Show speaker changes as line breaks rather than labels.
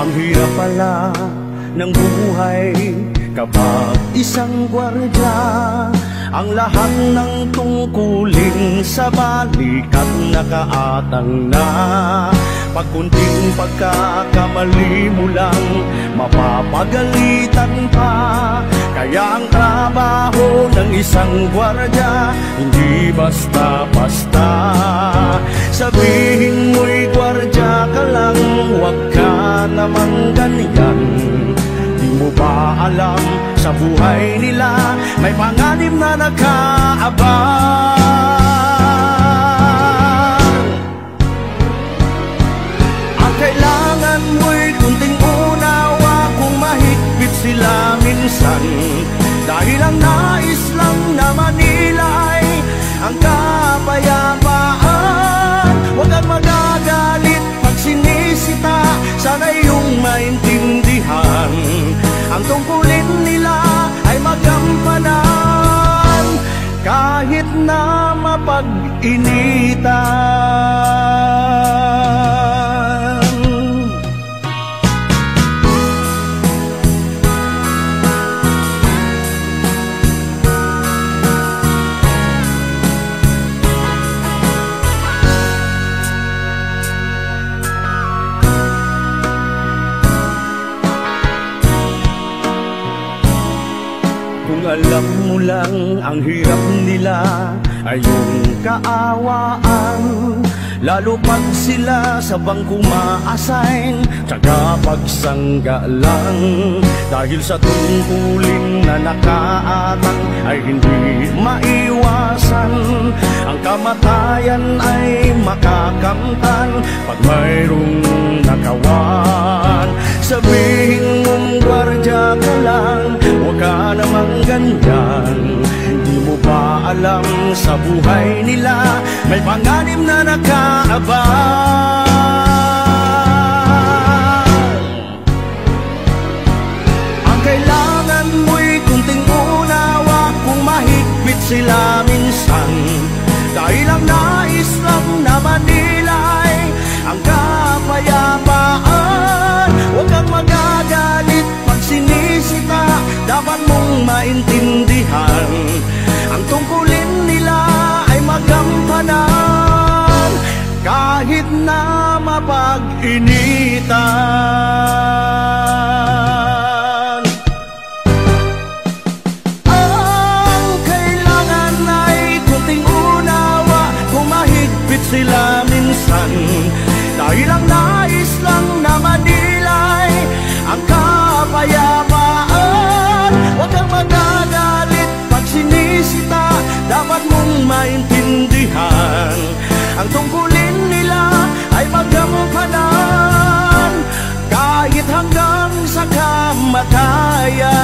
Ang hirap pala ng buhay kapag isang gwardya. Ang lahat ng tungkulin sa balikat nakaatang na. Pag kunting pagkakamali mo lang, mapapagalitan pa. Kaya ang trabaho ng isang gwardya, hindi basta-basta. Sabihin mo'y gwardya ka lang, huwag ka namang ganyan. Di mo ba alam, sa buhay nila may panganib na nakaabang. Ang kailangan mo'y kunting unawa, kung mahigpit sila minsan. Dahil ang nais lang naman nila ay ang kapayapaan. Huwag kang magagalit pag sinisita, sana iyong maintindihan. Ang tungkulin nila ay magampanan, kahit na mapag-initan. Kung alam mo lang ang hirap nila ay yung kaawaan, lalo pag sila sa bangko ma-assign, tsaga pagsangga lang. Dahil sa tungkulin na nakaatang ay hindi maiwasan. Ang kamatayan ay makakamtan pag mayroong nakawan. Sabihin mong gwardya ka lang, huwag ka namang ganyan. Di mo ba alam, sa buhay nila may panganib na nakaabang. Ang kailangan mo'y kunting unawa, kung mahigpit sila minsan. Dahil ang nais lang naman nila ay ang kapayapaan. Huwag kang magagalit pag sinisita, dapat mong maintindihan. Ang tungkulin nila ay magampanan, kahit na mapag-initan. Ang kailangan ay kunting unawa, kung mahigpit sila minsan. Dahil ang nais lang naman nila ay ang kapayapaan. Huwag kang magagalit pag sinisita, dapat mong maintindihan. Ang tungkulin nila ay magampanan, kahit hanggang sa kamatayan.